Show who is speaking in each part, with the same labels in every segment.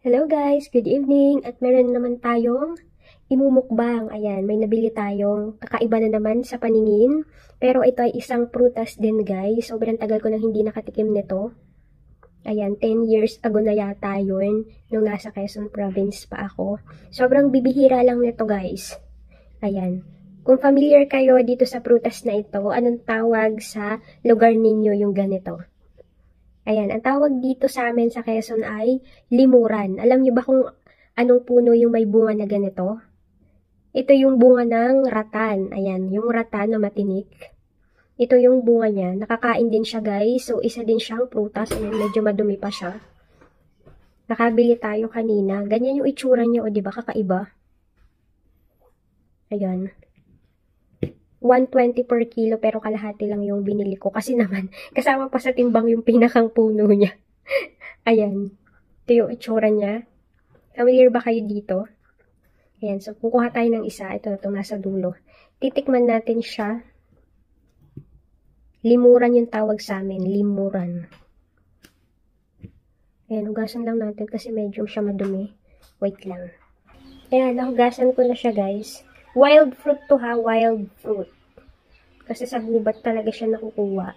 Speaker 1: Hello guys, good evening. At meron naman tayong imumukbang. Ayan, may nabili tayong kakaiba na naman sa paningin. Pero ito ay isang prutas din guys. Sobrang tagal ko nang hindi nakatikim nito. Ayan, 10 years ago na yata yun. Nung nasa Quezon Province pa ako. Sobrang bibihira lang nito guys. Ayan. Kung familiar kayo dito sa prutas na ito, anong tawag sa lugar ninyo yung ganito? Ayan, ang tawag dito sa amin sa Quezon ay limuran. Alam niyo ba kung anong puno yung may bunga na ganito? Ito yung bunga ng ratan. Ayan, yung ratan na matinik. Ito yung bunga niya. Nakakain din siya guys. So, isa din siyang prutas. Ayan, medyo madumi pa siya. Nakabili tayo kanina. Ganyan yung itsura niya o diba kakaiba? Ayan. 120 per kilo pero kalahati lang yung binili ko. Kasi naman, kasama pa sa timbang yung pinakang puno niya. Ayan. Ito yung itsura niya. Familiar ba kayo dito? Ayan. So, kukuha tayo ng isa. Ito nasa dulo. Titikman natin siya. Limuran yung tawag sa amin. Limuran. Ayan. Hugasan lang natin kasi medyo siya madumi. Wait lang. Ayan. Nahugasan ko na siya guys. Wild fruit to ha, wild fruit. Kasi sa gubat talaga siya nakukuha.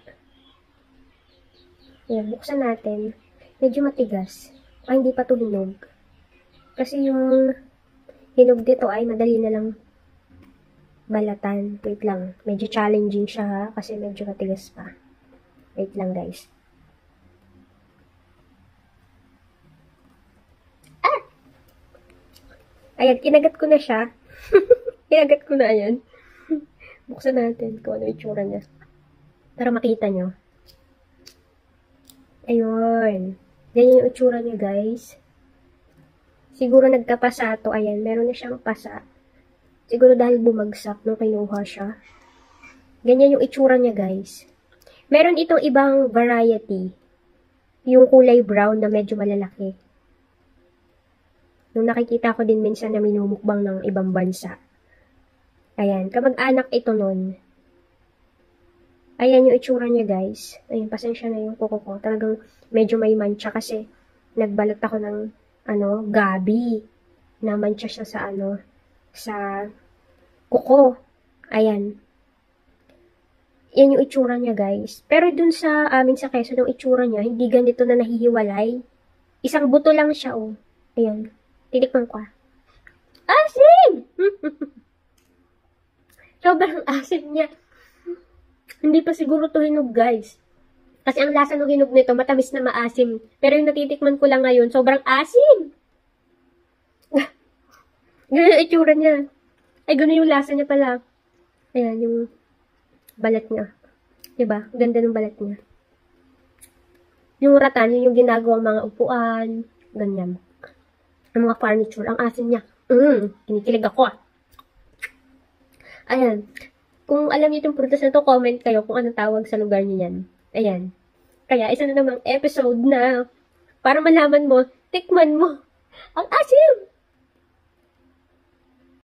Speaker 1: Ayan, buksan natin. Medyo matigas. Ay, hindi pa ito hinog. Kasi yung hinog dito ay madali na lang balatan. Wait lang. Medyo challenging siya ha, kasi medyo matigas pa. Wait lang guys. Ah! Ayan, kinagat ko na siya. Kinagat ko na yan. Buksan natin kung ano yung itsura niya. Para makita nyo. Ayun. Ganyan yung itsura niya, guys. Siguro nagkapasa to. Ayan, meron na siyang pasa. Siguro dahil bumagsak nung kinuha siya. Ganyan yung itsura niya, guys. Meron itong ibang variety. Yung kulay brown na medyo malalaki. Nung nakikita ko din minsan na minumukbang ng ibang bansa. Ayan, kamag-anak ito nun. Ayan yung itsura niya guys. Ayan, pasensya na yung kuko ko. Talagang medyo may mancha kasi nagbalot ako ng gabi. Na mancha siya sa sa kuko. Ayan. Yan yung itsura niya guys. Pero dun sa amin sa Quezon, yung itsura niya, hindi ganito na nahihiwalay. Isang buto lang siya oh. Ayan. Tinikman ko. Asin! Sobrang asin niya. Hindi pa siguro to hinog, guys. Kasi ang lasa ng hinog nito, matamis na maasim. Pero yung natitikman ko lang ngayon, sobrang asim. Ganyan yung itsura niya. Ay, ganun yung lasa niya pala. Ayan, yung balat niya. Diba? Ganda ng balat niya. Yung ratan, yun yung ginagawang mga upuan. Ganyan. Ang mga furniture. Ang asim niya. Kinikilig ako ah. Ayan. Kung alam niyo itong prutas na to, comment kayo kung anong tawag sa lugar niyo yan. Ayan. Kaya, isa na namang episode na para malaman mo, tikman mo. Ang asim!